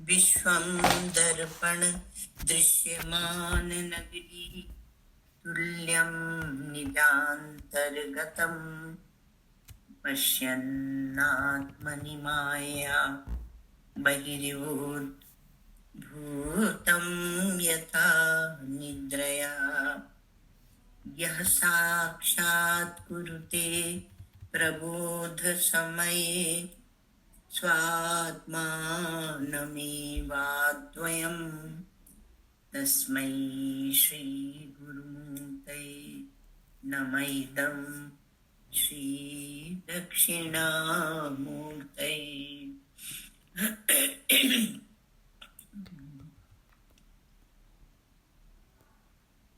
विश्वं दर्पण दृश्यमान नगरी तुल्यं निजान्तर्गतं पश्यन्नात्मनि माया बहिर्भूतं यथा निद्रया यः साक्षात् कुरुते प्रबोधसमये स्वात्मानमेवाद्वयं तस्मै श्रीगुरुमूर्तये नमः इदं श्रीदक्षिणामूर्तये।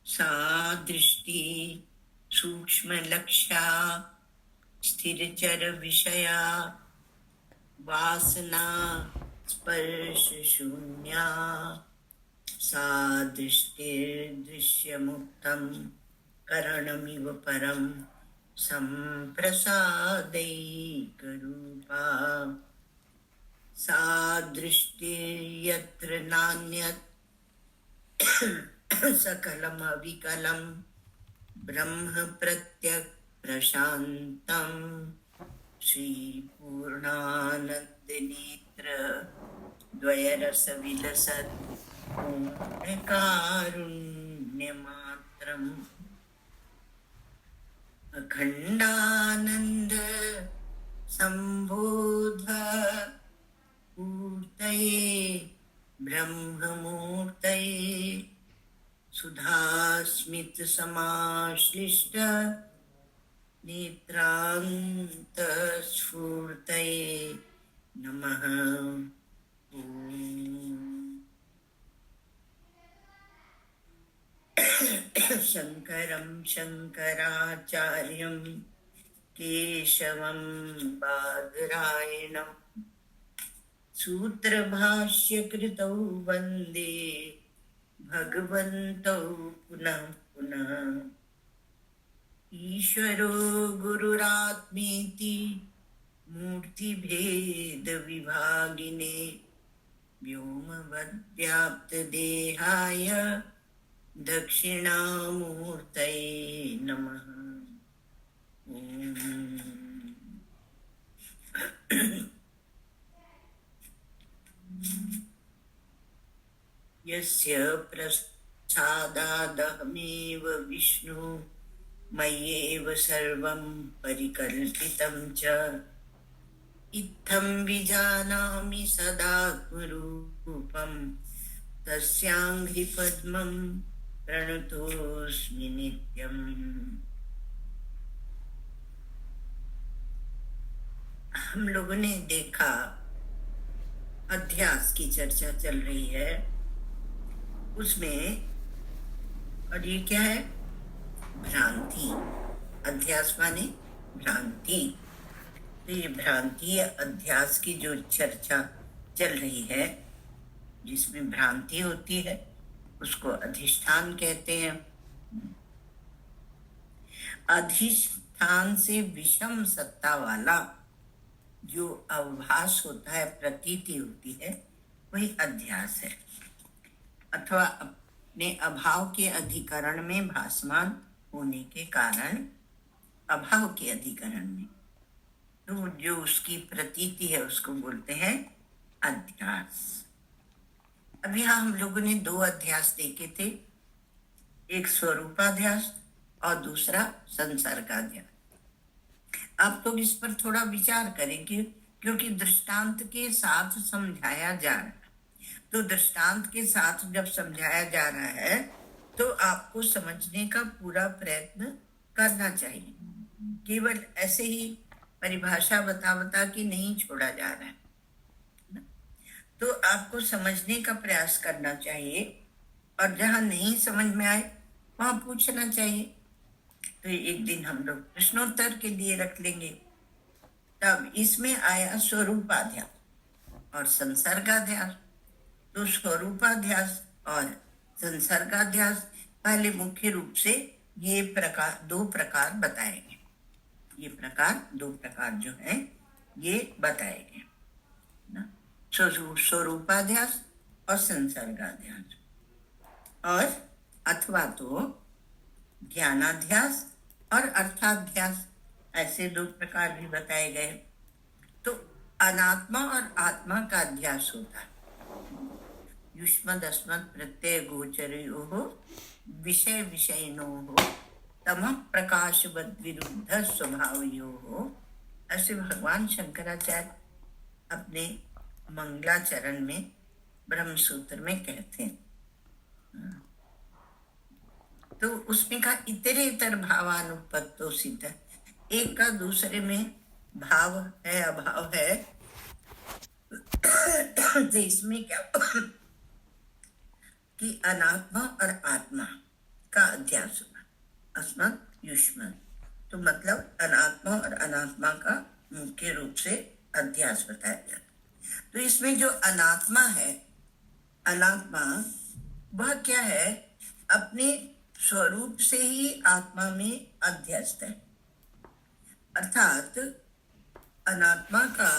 सा दृष्टि सूक्ष्मलक्ष्या स्थिरचर विषया वासना स्पर्श शून्या सा दृष्टिर्दृश्यमुक्तं करणमिव परं सम्प्रसादैकरूपा सा दृष्टिर्यत्र नान्यत् सकलमविकलं ब्रह्म प्रत्यक् प्रशान्तं श्रीपूर्णानन्दनेत्र द्वयरसविलसत् पूर्णकारुण्यमात्रम् अखण्डानन्द सम्बोध मूर्तये ब्रह्ममूर्तये सुधास्मित समाश्लिष्ट नेत्रान्तस्फूर्तये नमः। शङ्करं शङ्कराचार्यं केशवं बादरायणं सूत्रभाष्यकृतौ वन्दे भगवन्तौ पुनः पुनः। ईश्वरो गुरुरात्मेति मूर्तिभेदविभागिने व्योमवद्व्याप्तदेहाय दक्षिणामूर्तये नमः। यस्य प्रसादादहमेव विष्णु मय्येव सर्वं परिकल्पितं च इत्थं विजानामि सदात्मरूपं तस्याङ्घ्रि पद्मं प्रणतोऽस्मि नित्यम्। हम लोगों ने देखा अध्यास की चर्चा चल रही है उसमें, और ये क्या है? भ्रांति। अध्यास माने भ्रांति। तो ये भ्रांति अध्यास की जो चर्चा चल रही है जिसमें भ्रांति होती है उसको अधिष्ठान कहते हैं। अधिष्ठान से विषम सत्ता वाला जो अवभास होता है, प्रतीति होती है, वही अध्यास है। अथवा अपने अभाव के अधिकरण में भासमान होने के कारण अभाव के अधिकरण में तो जो उसकी प्रतीति है उसको बोलते हैं अध्यास। अब यहाँ हम लोगों ने दो अध्यास देखे थे, एक स्वरूपाध्यास और दूसरा संसर्गाध्यास। आप लोग इस पर थोड़ा विचार करेंगे क्योंकि दृष्टांत के साथ समझाया जा रहा है। तो दृष्टांत के साथ जब समझाया जा रहा है तो आपको समझने का पूरा प्रयत्न करना चाहिए। केवल ऐसे ही परिभाषा बता बता के नहीं छोड़ा जा रहा है, तो आपको समझने का प्रयास करना चाहिए और जहाँ नहीं समझ में आए वहाँ पूछना चाहिए। तो एक दिन हम लोग प्रश्नोत्तर के लिए रख लेंगे। तब इसमें आया स्वरूपाध्यास और संसर्गाध्यास। तो स्वरूपाध्यास और संसर्गाध्यास पहले मुख्य रूप से ये दो प्रकार बताएंगे। ये दो प्रकार जो है ये बताएंगे ना। स्वरूपाध्यास और संसर्गाध्यास, और अथवा तो ज्ञानाध्यास और अर्थाध्यास, ऐसे दो प्रकार भी बताए गए। तो अनात्मा और आत्मा का अध्यास होता है। युष्मद् अस्मद् प्रत्यय गोचरयोः विषय विषयिनोः तमः प्रकाशवद् विरुद्ध स्वभावयोः, ऐसे भगवान शंकराचार्य अपने मंगलाचरण में ब्रह्म सूत्र में कहते हैं। तो उसमें कहा इतरेतर भावानुपत्तो सिद्ध, एक का दूसरे में भाव है अभाव है। तो इसमें क्या कि अनात्मा और आत्मा का अध्यास होगा, अस्मत् युष्मत्, तो मतलब अनात्मा और अनात्मा का मुख्य रूप से अध्यास बताया जाता। तो इसमें जो अनात्मा है, अनात्मा वह क्या है, अपने स्वरूप से ही आत्मा में अध्यस्त है, अर्थात अनात्मा का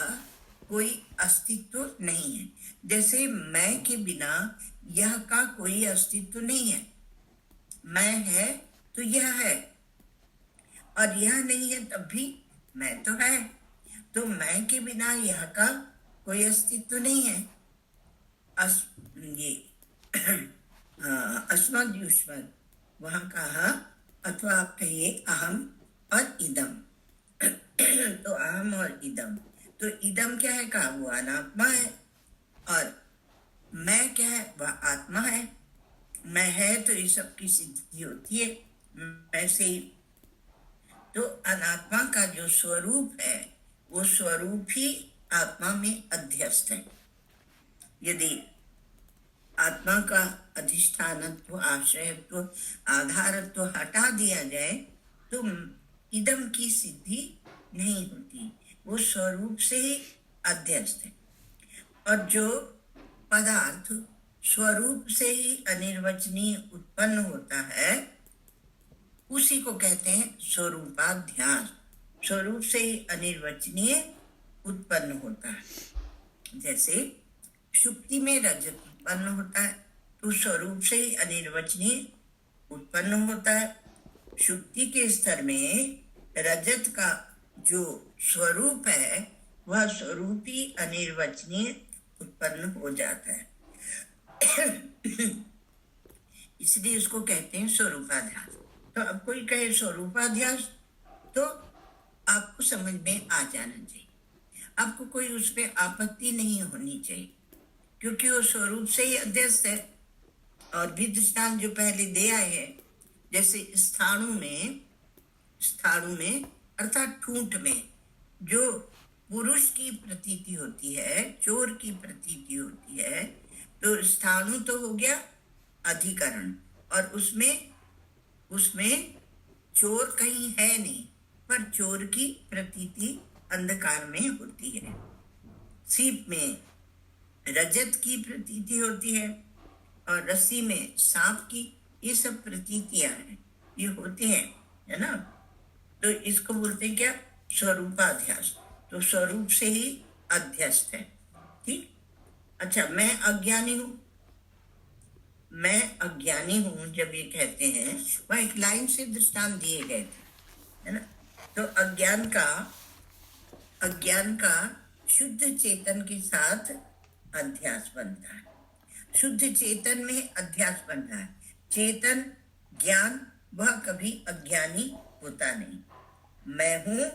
कोई अस्तित्व नहीं है। जैसे मैं के बिना यह का कोई अस्तित्व नहीं है, मैं है तो यह है, और यह नहीं है तब भी मैं तो है। तो मैं के बिना यह का कोई अस्तित्व नहीं है। ये अस्मद् युष्मद् वहां कहा, अथवा आप कहिए अहम और इदम। तो अहम और इदम, तो इदम क्या है कहा, वो अनात्मा है, और मैं क्या है, वह आत्मा है। मैं है तो ये सब की सिद्धि होती है मैं से ही। तो अनात्मा का जो स्वरूप है वो स्वरूप ही आत्मा में अध्यस्त है। यदि आत्मा का अधिष्ठानत्व, आश्रयत्व, आधारत्व हटा दिया जाए तो इदम की सिद्धि नहीं होती, वो स्वरूप से ही अध्यस्त है। और जो पदार्थ स्वरूप से ही अनिर्वचनीय उत्पन्न होता है उसी को कहते हैं स्वरूपाध्यास। स्वरूप से ही अनिर्वचनीय उत्पन्न होता है। जैसे शुक्ति में रजत उत्पन्न होता है तो स्वरूप से ही अनिर्वचनीय उत्पन्न होता है। शुक्ति के स्तर में रजत का जो स्वरूप है वह स्वरूप ही अनिर्वचनीय उत्पन्न हो जाता है। इसलिए इसको कहते हैं स्वरूपाध्यास। तो अब कोई कहे स्वरूपाध्यास तो आपको समझ में आ जाना चाहिए, आपको कोई उसमें आपत्ति नहीं होनी चाहिए, क्योंकि वो स्वरूप से ही अध्यस्त है। और भी दृष्टांत जो पहले दे आए हैं, जैसे स्थाणु में अर्थात ठूंठ में जो पुरुष की प्रतीति होती है, चोर की प्रतीति होती है, तो स्थाणु तो हो गया अधिकरण, और उसमें चोर कहीं है नहीं, पर चोर की प्रतीति अंधकार में होती है। सीप में रजत की प्रतीति होती है, और रस्सी में सांप की, ये सब प्रतीतियां हैं, ये होती हैं, है ना। तो इसको बोलते हैं क्या, स्वरूपाध्यास। तो स्वरूप से ही अध्यस्त है। ठीक। अच्छा, मैं अज्ञानी हूं जब ये कहते हैं, वह एक लाइन से दृष्टांत दिए गए थे, है ना। तो अज्ञान का शुद्ध चेतन के साथ अध्यास बनता है। शुद्ध चेतन में अध्यास बनता है। चेतन ज्ञान वह कभी अज्ञानी होता नहीं। मैं हूं,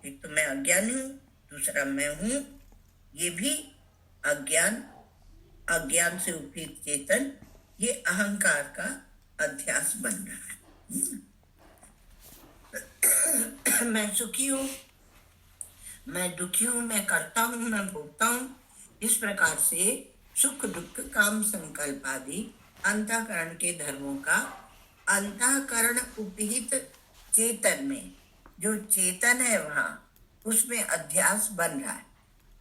एक तो मैं अज्ञानी हूं, दूसरा मैं हूं, ये भी अज्ञान से उपयुक्त चेतन, ये अहंकार का अध्यास बन रहा है। मैं सुखी हूं, मैं दुखी हूं, मैं करता हूं, मैं भोगता हूं, इस प्रकार से सुख दुख काम संकल्प आदि अंतःकरण के धर्मों का अंतःकरण उपहित चेतन में, जो चेतन है वहां, उसमें अध्यास बन रहा है।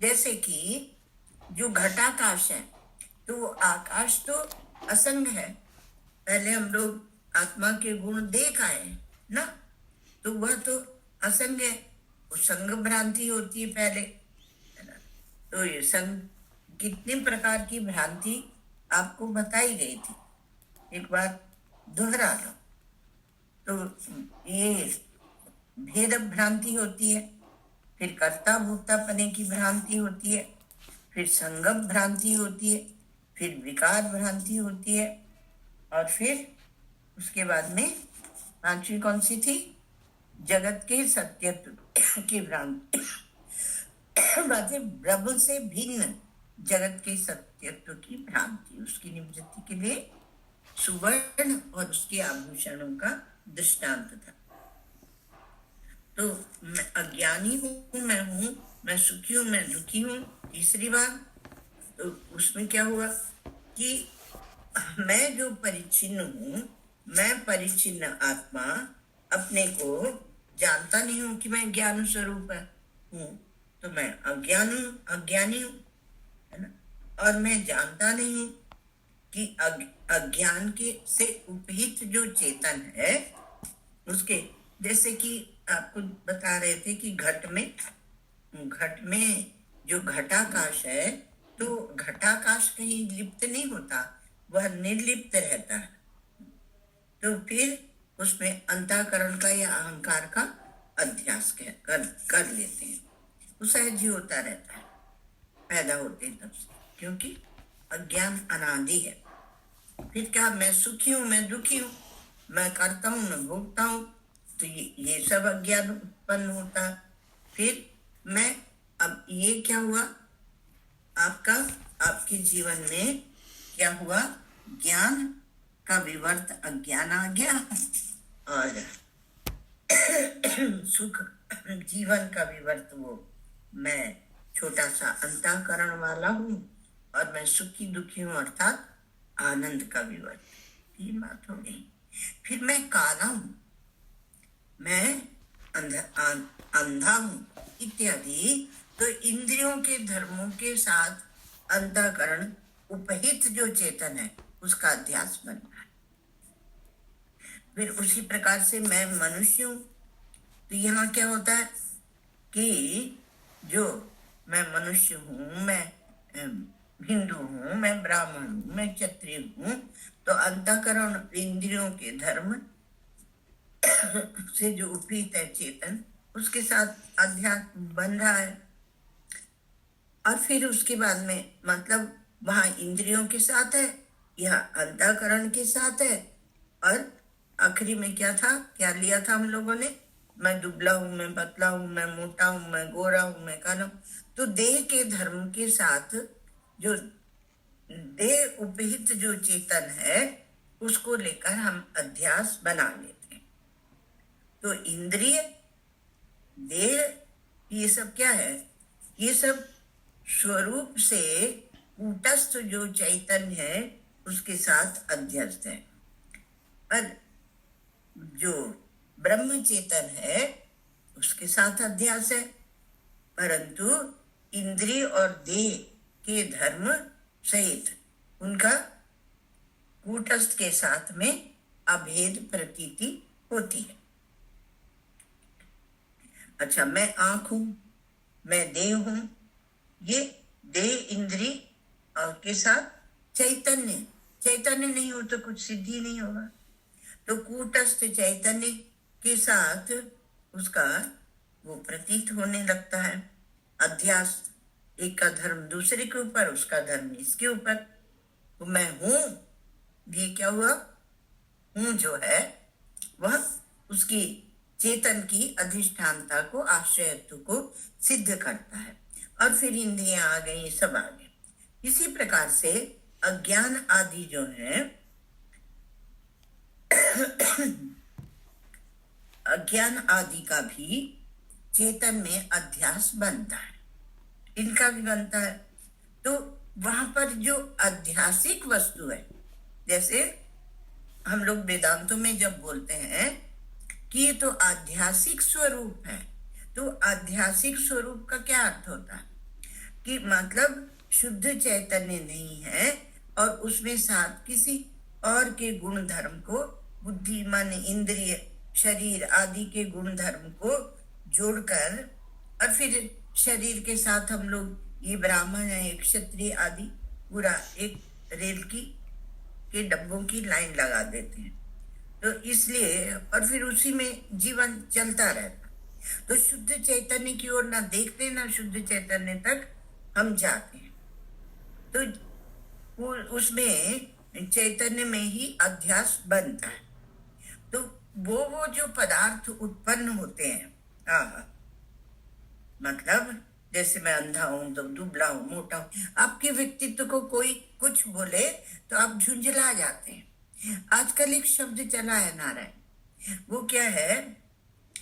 जैसे कि जो घटाकाश है, तो आकाश तो असंग है, पहले हम लोग आत्मा के गुण देख आए ना, तो वह तो असंग है, वो संग भ्रांति होती है पहले, है ना। तो ये संग कितने प्रकार की भ्रांति आपको बताई गई थी, एक बार दोहरा लो। तो ये भेद भ्रांति होती है, फिर कर्ता भोक्ता पने की भ्रांति होती है, फिर संगम भ्रांति होती है, फिर विकार भ्रांति होती है, और फिर उसके बाद में पांचवी कौन सी थी? जगत के सत्यत्व की भ्रांति। ब्रह्म से भिन्न जगत के सत्यत्व की भ्रांति, उसकी निवृत्ति के लिए सुवर्ण और उसके आभूषणों का दृष्टांत था। तो मैं अज्ञानी हूँ, मैं सुखी हूँ, मैं दुखी हूँ। तीसरी बात तो उसमें क्या हुआ कि मैं जो परिचिन्न हूँ, मैं परिचिन्न आत्मा अपने को जानता नहीं हूँ कि मैं ज्ञान स्वरूप हूँ, तो मैं अज्ञानी हूँ, है ना। और मैं जानता नहीं हूँ कि अज्ञान के से उपहित जो चेतन है उसके, जैसे कि आपको बता रहे थे कि घट में जो घटाकाश है, तो घटाकाश कहीं लिप्त नहीं होता, वह निर्लिप्त रहता है। तो फिर उसमें अंतःकरण का या अहंकार का अध्यास कर लेते हैं, वो सहज ही होता रहता है, पैदा होते हैं तब से, क्योंकि अज्ञान अनादि है। फिर क्या? मैं सुखी हूँ, मैं दुखी हूँ, मैं करता हूँ, मैं भोगता हूँ, तो ये सब अज्ञान उत्पन्न होता है। फिर मैं, अब ये क्या हुआ आपके जीवन में क्या हुआ? ज्ञान का विवर्त अज्ञान आ गया, और सुख जीवन का विवर्त वो मैं छोटा सा अंतःकरण वाला हूँ, और मैं सुखी दुखी हूँ अर्थात आनंद का विवर्त। तीन बात हो गई। फिर मैं काला हूँ, मैं अंधा हूँ इत्यादि। तो इंद्रियों के धर्मों के साथ अंतःकरण उपहित जो चेतन है उसका अध्यास बनना है। फिर उसी प्रकार से मैं मनुष्य हूँ, तो यहाँ क्या होता है कि जो मैं मनुष्य हूँ, मैं हिंदू हूँ, मैं ब्राह्मण हूँ, मैं क्षत्रिय हूँ, तो अंतःकरण इंद्रियों के धर्म से जो उपहित है चेतन, उसके साथ अध्यात्म बन रहा है। और फिर उसके बाद में मतलब वहां इंद्रियों के साथ है या अंतःकरण के साथ है, और आखिरी में क्या था, क्या लिया था हम लोगों ने? मैं दुबला हूं, मैं पतला हूं, मैं मोटा हूं, मैं गोरा हूं, मैं काला हूं। तो देह के धर्म के साथ जो देह उपहित जो चेतन है उसको लेकर हम अध्यास बना लेते हैं। तो इंद्रिय, देह, ये सब क्या है? ये सब स्वरूप से कूटस्थ जो चैतन्य है उसके साथ अध्यस्त है, और जो ब्रह्म चेतन है उसके साथ अध्यास है। परंतु इंद्रिय और देह के धर्म सहित उनका कूटस्थ के साथ में अभेद प्रतीति होती है। अच्छा, मैं आंख हूं, मैं देह हूं, ये देह इंद्रिय और के साथ चैतन्य नहीं हो तो कुछ सिद्धि नहीं होगा। तो कूटस्थ चैतन्य के साथ उसका वो प्रतीत होने लगता है अध्यास, एक का धर्म दूसरे के ऊपर, उसका धर्म इसके ऊपर। तो मैं हूं, ये क्या हुआ? हूं जो है वह उसकी चेतन की अधिष्ठानता को, आश्रयत्व को सिद्ध करता है। और फिर इंद्रियां आ गई, ये सब आ गए। इसी प्रकार से अज्ञान आदि जो है अज्ञान आदि का भी चेतन में अध्यास बनता है, इनका भी बनता है। तो वहां पर जो आध्यासिक वस्तु है, जैसे हम लोग वेदांतों में जब बोलते हैं कि ये तो आध्यासिक स्वरूप है, तो आध्यासिक स्वरूप का क्या अर्थ होता है? कि मतलब शुद्ध चैतन्य नहीं है और उसमें साथ किसी और के गुण धर्म को, बुद्धि, मन, इंद्रिय, शरीर आदि के गुण धर्म को जोड़कर, और फिर शरीर के साथ हम लोग ये ब्राह्मण है, एक क्षत्रिय आदि, पूरा एक रेल की के डब्बों की लाइन लगा देते हैं। तो इसलिए और फिर उसी में जीवन चलता रहता। तो शुद्ध चैतन्य की ओर ना देखते ना शुद्ध चैतन्य तक हम जाते हैं। तो उसमें चैतन्य में ही अध्यास बनता है। तो वो जो पदार्थ उत्पन्न होते हैं, हाँ, मतलब जैसे मैं अंधा हूं, तो दुबला हूं, मोटा हूं, आपके व्यक्तित्व को कोई कुछ बोले तो आप झुंझला जाते हैं। आजकल एक शब्द चला है नारायण, वो क्या है,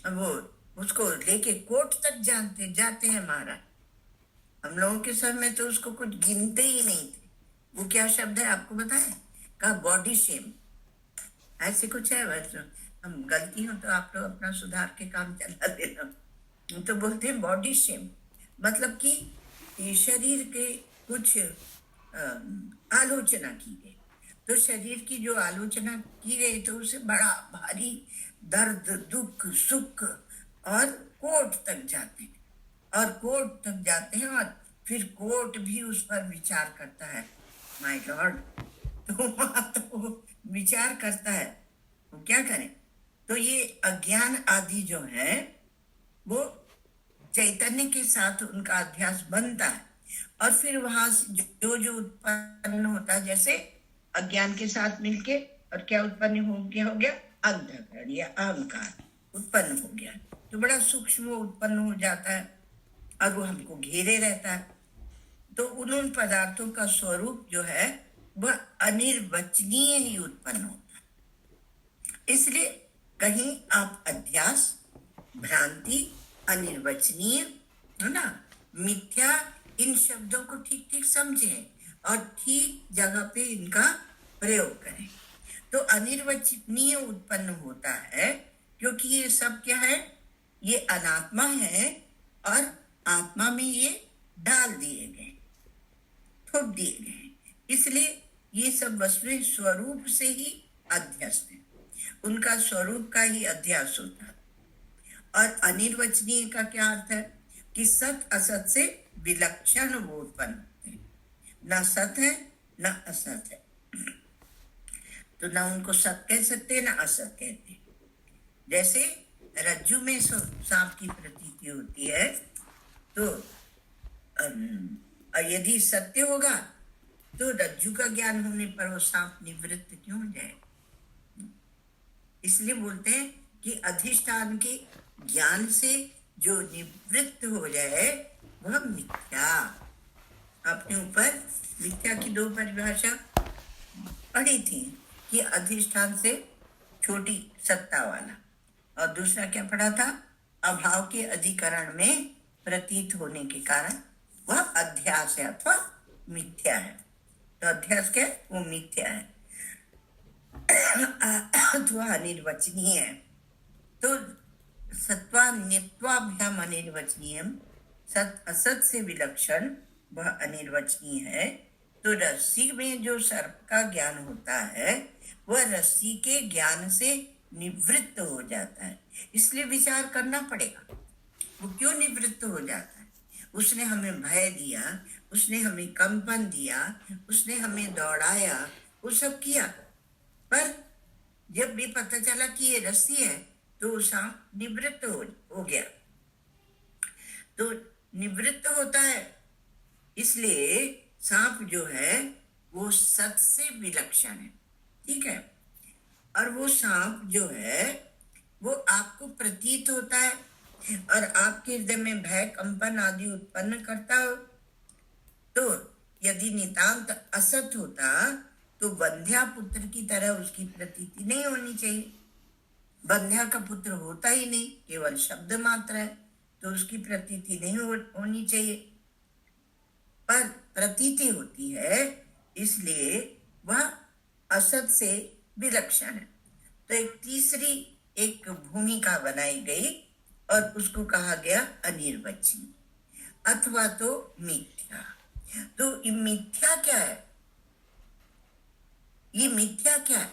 वो उसको लेके कोर्ट तक जाते हैं महाराज। हम लोगों के समय में तो उसको कुछ गिनते ही नहीं थे। वो क्या शब्द है आपको बताएं? का बॉडी शेम, ऐसे कुछ है। वैसे हम गलती हो तो आप लोग अपना सुधार के काम चला देना। तो बोलते हैं बॉडी शेम, मतलब कि शरीर के कुछ आलोचना की गई। तो शरीर की जो आलोचना की गई तो उसे बड़ा भारी दर्द, दुख, सुख और कोर्ट तक जाते हैं, और कोर्ट तक जाते हैं, और फिर कोर्ट भी उस पर विचार करता है। माय लॉर्ड, तो वहां तो विचार करता है, वो क्या करें? तो ये अज्ञान आदि जो है वो चैतन्य के साथ उनका अध्यास बनता है, और फिर वहां जो जो उत्पन्न होता है, जैसे अज्ञान के साथ मिलके और क्या उत्पन्न हो गया अंधकरण या अहंकार उत्पन्न हो गया। तो बड़ा सूक्ष्म उत्पन्न हो जाता है और वो हमको घेरे रहता है। तो उन पदार्थों का स्वरूप जो है वह अनिर्वचनीय ही उत्पन्न होता है। इसलिए कहीं आप अध्यास, भ्रांति, अनिर्वचनीय, है ना, मिथ्या, इन शब्दों को ठीक ठीक समझें और ठीक जगह पे इनका प्रयोग करें। तो अनिर्वचनीय उत्पन्न होता है क्योंकि ये सब क्या है, ये अनात्मा है और आत्मा में ये डाल दिए गए, थोप दिए गए। इसलिए ये सब वस्तुएं स्वरूप से ही अध्यस्त है, उनका स्वरूप का ही अध्यास होता है। और अनिर्वचनीय का क्या अर्थ है कि सत असत से विलक्षण वो उत्पन्न होते हैं। ना सत है ना असत है, तो ना उनको सत कह सकते ना असत कहते। जैसे रज्जु में सांप की प्रतीति होती है, तो यदि सत्य होगा तो रज्जु का ज्ञान होने पर वो सांप निवृत्त क्यों हो जाए? इसलिए बोलते हैं कि अधिष्ठान के ज्ञान से जो निवृत्त हो जाए वह मिथ्या। अपने ऊपर मिथ्या की दो परिभाषा पढ़ी थी कि अधिष्ठान से छोटी सत्ता वाला, और दूसरा क्या पढ़ा था, अभाव के अधिकरण में प्रतीत होने के कारण वह अध्यास है अथवा मिथ्या है। तो अध्यास क्या है? वो मिथ्या है अथवा अनिर्वचनीय है। तो सत्वान्यत्वाभ्याम अनिर्वचनीय, सत असत से विलक्षण वह अनिर्वचनीय है। तो रस्सी में जो सर्प का ज्ञान होता है वह रस्सी के ज्ञान से निवृत्त हो जाता है। इसलिए विचार करना पड़ेगा वो क्यों निवृत्त हो जाता है। उसने हमें भय दिया, उसने हमें कंपन दिया, उसने हमें दौड़ाया, वो सब किया, पर जब भी पता चला कि ये रस्सी है तो सांप निवृत्त हो गया। तो निवृत्त होता है, इसलिए सांप जो है वो सत से विलक्षण है, ठीक है। और वो सांप जो है वो आपको प्रतीत होता है और आपके हृदय में भय, कंपन आदि उत्पन्न करता हो। तो यदि नितांत असत होता तो बंध्या पुत्र की तरह उसकी प्रतीति नहीं होनी चाहिए। बंध्या का पुत्र होता ही नहीं, केवल शब्द मात्र है, तो उसकी प्रतीति नहीं होनी चाहिए, पर प्रतीति होती है, इसलिए वह असत से विलक्षण है। तो एक तीसरी एक भूमिका बनाई गई और उसको कहा गया अनिर्वचनीय अथवा तो मिथ्या। तो मिथ्या क्या है? ये मिथ्या क्या है?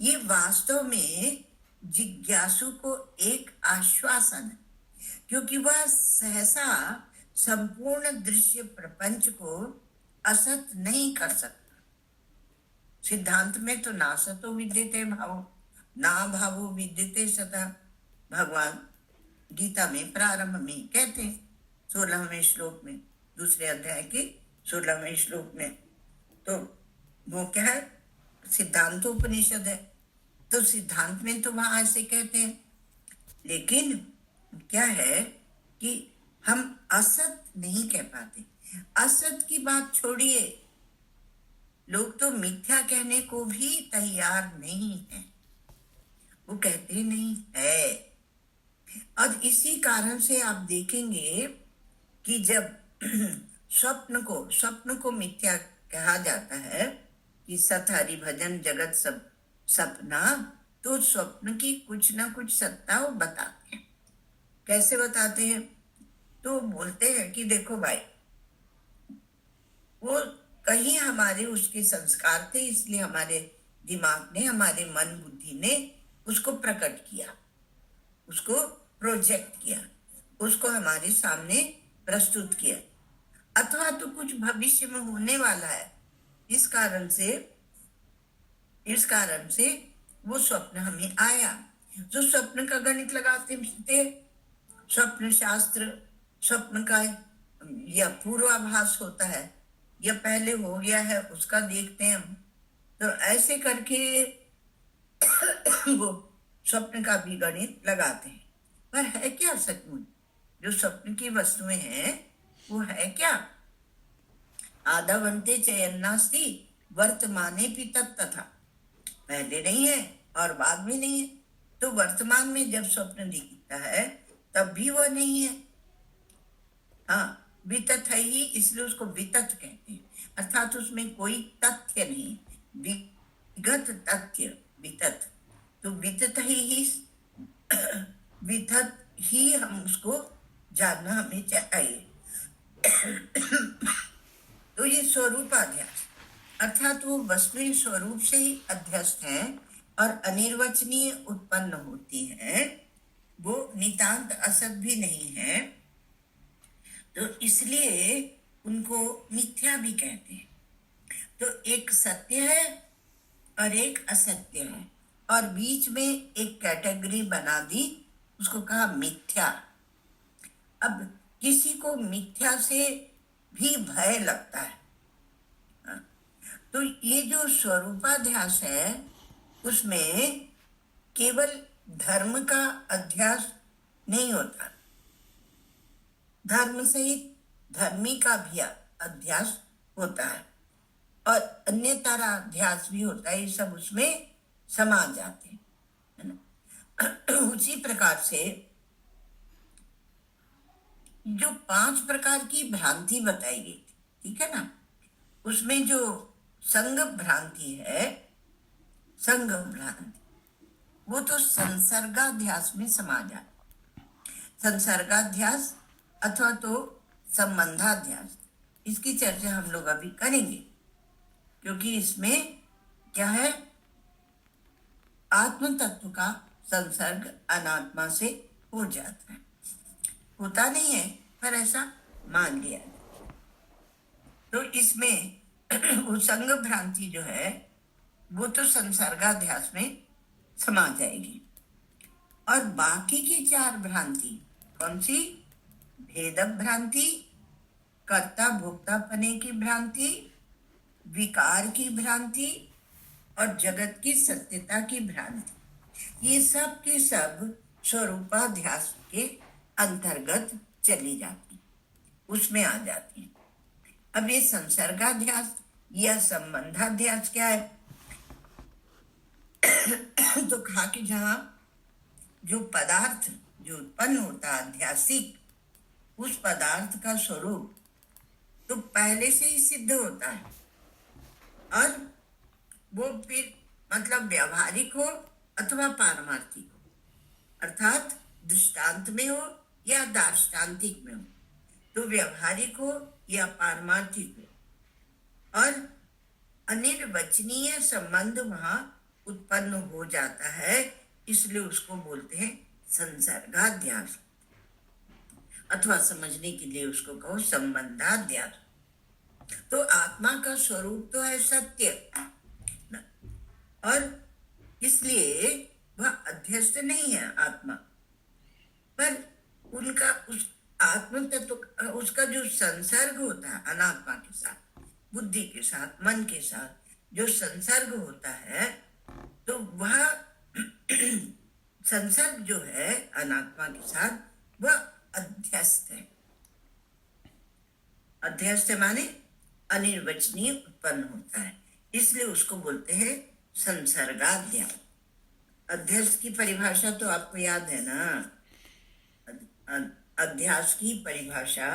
ये वास्तव में जिज्ञासु को एक आश्वासन है, क्योंकि वह सहसा संपूर्ण दृश्य प्रपंच को असत नहीं कर सकता। सिद्धांत में तो नासतो विद्यते भावो ना भावो विद्यते सता, भगवान गीता में प्रारंभ में कहते हैं 16वें श्लोक में, दूसरे अध्याय के 16वें श्लोक में। तो वो क्या है, सिद्धांतोपनिषद है, तो सिद्धांत में तो वहां ऐसे कहते हैं। लेकिन क्या है कि हम असत नहीं कह पाते। असत की बात छोड़िए, लोग तो मिथ्या कहने को भी तैयार नहीं है, वो कहते नहीं है। और इसी कारण से आप देखेंगे कि जब स्वप्न को मिथ्या कहा जाता है कि सत हरि भजन जगत सब सपना, तो स्वप्न की कुछ ना कुछ सत्ता वो बताते हैं। कैसे बताते हैं? तो बोलते हैं कि देखो भाई, वो कहीं हमारे उसके संस्कार थे, इसलिए हमारे दिमाग ने, हमारे मन बुद्धि ने उसको प्रकट किया, उसको प्रोजेक्ट किया, उसको हमारे सामने प्रस्तुत किया। अथवा तो कुछ भविष्य में होने वाला है, इस कारण से वो स्वप्न हमें आया। जो स्वप्न का गणित लगाते फिरते, स्वप्न शास्त्र स्वप्न का या पूर्वाभास होता है या पहले हो गया है उसका देखते हैं हम। तो ऐसे करके वो स्वप्न का भी गणित लगाते हैं। पर है क्या सचमुच जो स्वप्न की वस्तुएं हैं, वो है क्या? आदावंते चयन्नास्ति वर्तमाने भी तथा, पहले नहीं है और बाद में नहीं है। तो वर्तमान में जब स्वप्न दिखता है तब भी वह नहीं है। हाँ, वितत है ही, इसलिए उसको वितत कहते हैं, अर्थात उसमें कोई तथ्य नहीं, विगत तथ्य वितत। तो वितत ही वितत ही हम उसको जानना हमें चाहिए। तो ये स्वरूपाध्यास, अर्थात वो वस्तु स्वरूप से ही अध्यस्त है और अनिर्वचनीय उत्पन्न होती है, वो नितांत असत भी नहीं है, तो इसलिए उनको मिथ्या भी कहते हैं। तो एक सत्य है और एक असत्य है, और बीच में एक कैटेगरी बना दी, उसको कहा मिथ्या। अब किसी को मिथ्या से भी भय लगता है, तो ये जो स्वरूपाध्यास है उसमें केवल धर्म का अध्यास नहीं होता, धर्म सहित धर्मी का भी अध्यास होता है और अन्य तरह अध्यास भी होता है। ये सब उसमें समा जाते हैं, है ना। उसी प्रकार से जो 5 प्रकार की भ्रांति बताई गई थी, ठीक है ना, उसमें जो संग भ्रांति है, संग भ्रांति, वो तो संसर्गाध्यास में समा जाए। संसर्गाध्यास अथवा तो संबंधाध्यास, इसकी चर्चा हम लोग अभी करेंगे, क्योंकि इसमें क्या है, आत्म तत्व का संसर्ग अनात्मा से हो जाता है, होता नहीं है पर ऐसा मान लिया। तो इसमें वो संग भ्रांति जो है वो तो संसर्गाध्यास में समा जाएगी। और बाकी की 4 भ्रांति कौन सी? भेद भ्रांति, कर्ता भोक्ता पने की भ्रांति, विकार की भ्रांति और जगत की सत्यता की भ्रांति, ये सब के सब स्वरूपाध्यास के अंतर्गत चली जाती, उसमें आ जाती है। अब ये संसर्गाध्यास या संबंधाध्यास क्या है? तो कहा कि जहां जो पदार्थ जो उत्पन्न होता है अध्यासिक, उस पदार्थ का स्वरूप तो पहले से ही सिद्ध होता है, और वो फिर मतलब व्यावहारिक हो अथवा पारमार्थिक हो, अर्थात दृष्टांत में हो या दार्ष्टान्तिक में हो, तो व्यावहारिक हो या पारमार्थिक हो, और अनिर्वचनीय संबंध वहां उत्पन्न हो जाता है, इसलिए उसको बोलते हैं संसर्गाध्यास। अथवा समझने के लिए उसको कहो संबंधाध्यास। तो आत्मा का स्वरूप तो है सत्य, और इसलिए वह अध्यस्त नहीं है आत्मा, पर उनका उस आत्म तत्व उसका जो संसर्ग होता है अनात्मा के साथ, बुद्धि के साथ, मन के साथ जो संसर्ग होता है, तो वह संसर्ग जो है अनात्मा के साथ वह अध्यस्त है। अध्यस्त माने अनिर्वचनीय उत्पन्न होता है, इसलिए उसको बोलते हैं संसर्गाध्यास। अध्यस्त की परिभाषा तो आपको याद है ना, अध्यास की परिभाषा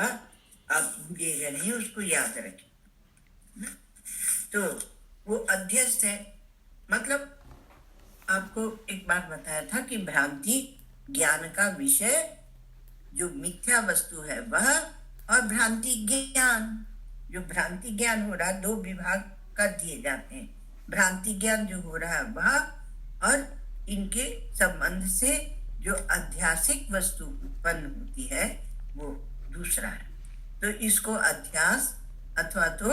आप भूलिएगा नहीं, उसको याद रखें। तो वो अध्यस्त है, मतलब आपको एक बार बताया था कि भ्रांति ज्ञान का विषय जो मिथ्या वस्तु है वह, और भ्रांति ज्ञान, जो भ्रांति ज्ञान हो रहा है, दो विभाग कर दिए जाते हैं। भ्रांति ज्ञान जो हो रहा है वह, और इनके संबंध से जो अध्यासिक वस्तु उत्पन्न होती है वो दूसरा है। तो इसको अध्यास अथवा तो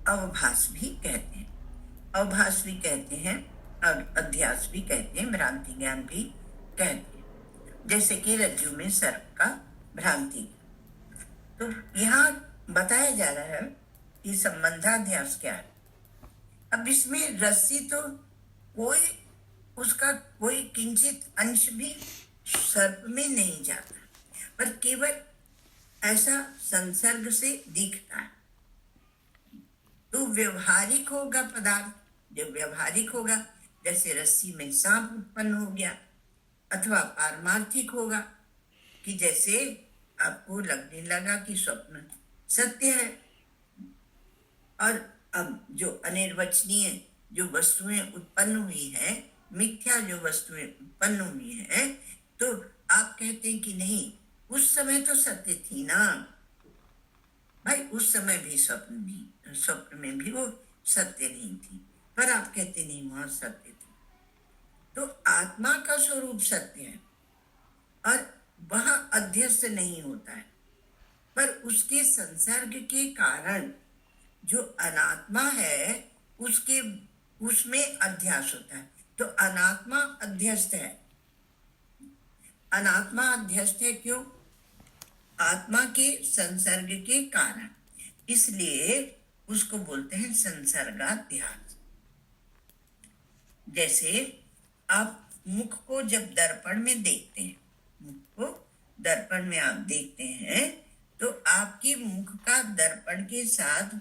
अवभास भी कहते हैं, अवभास भी कहते हैं और अध्यास भी कहते हैं, भ्रांति ज्ञान भी कहते हैं। जैसे कि रज्जु में सर्प का भ्रांति। तो यहाँ बताया जा रहा है कि संबंधाध्यास क्या है। अब इसमें रस्सी तो कोई उसका कोई किंचित अंश भी सर्प में नहीं जाता, पर केवल ऐसा संसर्ग से दिखता है। तो व्यवहारिक होगा पदार्थ, जब व्यवहारिक होगा, जैसे रस्सी में सांप उत्पन्न हो गया, अथवा पारमार्थिक होगा कि जैसे आपको लगने लगा कि स्वप्न सत्य है, और अब जो अनिर्वचनीय जो वस्तुएं उत्पन्न हुई है, मिथ्या जो वस्तुएं उत्पन्न हुई है, तो आप कहते हैं कि नहीं उस समय तो सत्य थी ना भाई, उस समय भी स्वप्न में भी वो सत्य नहीं थी, पर आप कहते नहीं वहां सत्य थी। तो आत्मा का स्वरूप सत्य है और वह अध्यस्त नहीं होता है, पर उसके संसर्ग के कारण जो अनात्मा है उसके उसमें अध्यास होता है। तो अनात्मा अध्यस्त है। अनात्मा अध्यस्त है क्यों? आत्मा के संसर्ग के कारण, इसलिए उसको बोलते हैं संसर्गाध्यास। जैसे आप मुख को जब दर्पण में देखते हैं, मुख को दर्पण में आप देखते हैं, तो आपके मुख का दर्पण के साथ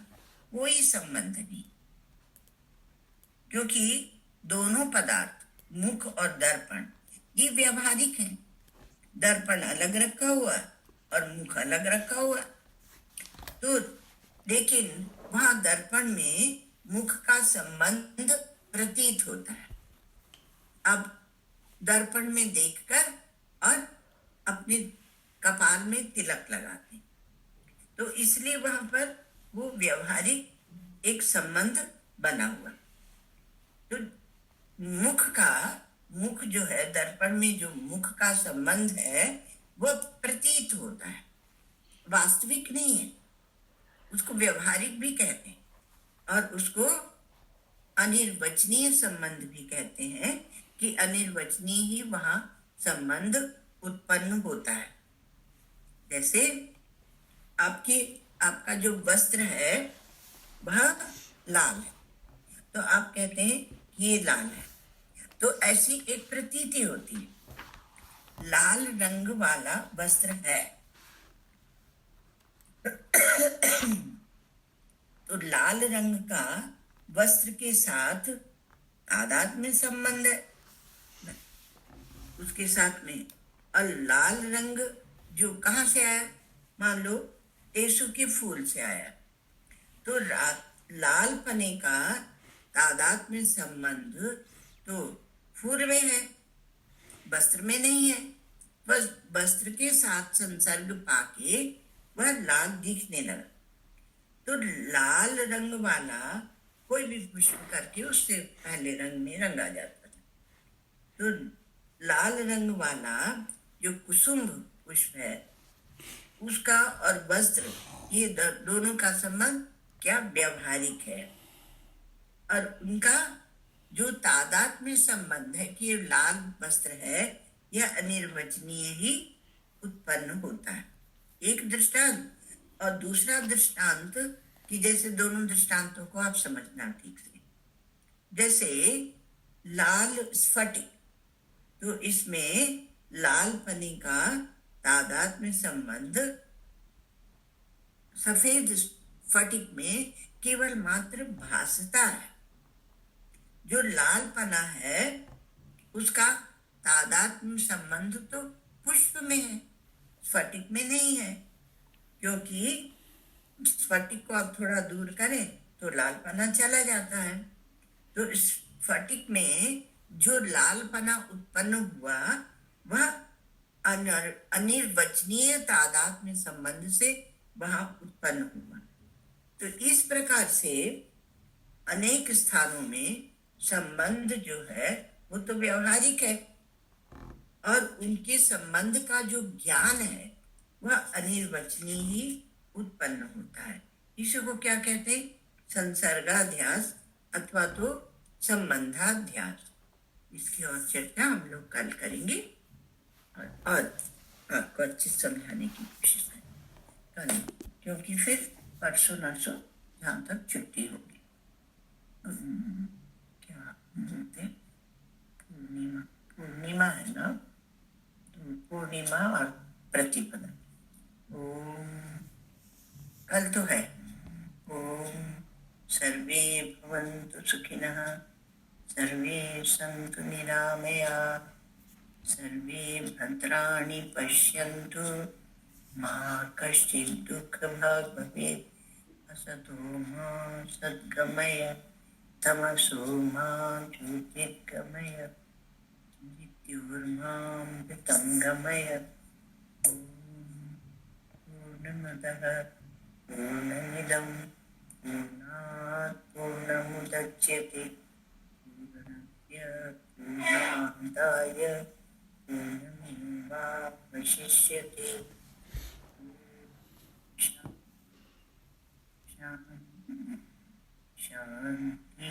कोई संबंध नहीं, क्योंकि दोनों पदार्थ मुख और दर्पण ये व्यावहारिक हैं। दर्पण अलग रखा हुआ और मुख अलग रखा हुआ, तो लेकिन वहां दर्पण में मुख का संबंध प्रतीत होता है। अब दर्पण में देखकर और अपने कपाल में तिलक लगाते, तो इसलिए वहां पर वो व्यवहारिक एक संबंध बना हुआ। तो मुख जो है दर्पण में जो मुख का संबंध है वह प्रतीत होता है, वास्तविक नहीं है। उसको व्यवहारिक भी कहते हैं और उसको अनिर्वचनीय संबंध भी कहते हैं कि अनिर्वचनीय ही वहां संबंध उत्पन्न होता है। जैसे आपका जो वस्त्र है वह लाल है, तो आप कहते हैं ये लाल है, तो ऐसी एक प्रतीति होती है, लाल रंग वाला वस्त्र है। तो लाल रंग का वस्त्र के साथ तादात्म्य संबंध है उसके साथ में। और लाल रंग जो कहाँ से आया, मान लो टेसु के फूल से आया, तो लाल पने का तादात्म्य संबंध तो फूल में है, वस्त्र में नहीं है। बस वस्त्र के साथ संसर्ग पाके वह लाल दिखने लगा। तो लाल रंग वाला कोई भी पुष्प करके उससे पहले रंग में रंगा जाता था। तो लाल रंग वाला जो कुसुम पुष्प है उसका और वस्त्र ये दोनों का संबंध क्या व्यावहारिक है, और उनका जो तादाद में संबंध है कि ये लाल वस्त्र है यह अनिर्वचनीय ही उत्पन्न होता है। एक दृष्टांत, और दूसरा दृष्टांत कि जैसे दोनों दृष्टांतों को आप समझना ठीक से। जैसे लाल स्फटिक, तो इसमें लाल पने का तादाद में संबंध सफेद स्फटिक में केवल मात्र भासता है। जो लाल पना है उसका तादात्म्य संबंध तो पुष्प में है, स्फटिक में नहीं है, क्योंकि स्फटिक को आप थोड़ा दूर करें तो लाल पना चला जाता है। तो स्फटिक में जो लाल पना उत्पन्न हुआ वह अनिर्वचनीय तादात्म्य संबंध से वहां उत्पन्न हुआ। तो इस प्रकार से अनेक स्थानों में संबंध जो है वो तो व्यवहारिक है, और उनके संबंध का जो ज्ञान है वह अनिर्वचनीय ही उत्पन्न होता है। इसी को क्या कहते हैं? संसर्गाध्यास अथवा तो संबंधाध्यास। इसकी और चर्चा हम लोग कल करेंगे और आपको अच्छे समझाने की कोशिश करें, क्योंकि फिर परसों नरसों जहाँ तक छुट्टी होगी। क्या बोलते हैं? पूर्णिमा है ना, पूर्णिमा और प्रतिपदा। ओम कल तो है। ओम सर्वे भवन्तु सुखिनः, सर्वे सन्तु निरामयाः, सर्वे भद्राणि पश्यन्तु, मा कश्चित् दुःखभाग् भवेत्। असतो मा सद्गमय, तमसो मा ज्योतिर्गमय, मृत्युर्मामृतं गमय। पूर्णमदः पूर्णमिदं पूर्णात् पूर्णमुदच्यते, पूर्णस्य पूर्णमादाय पूर्णमेवावशिष्यते। शान्ति शान्ति।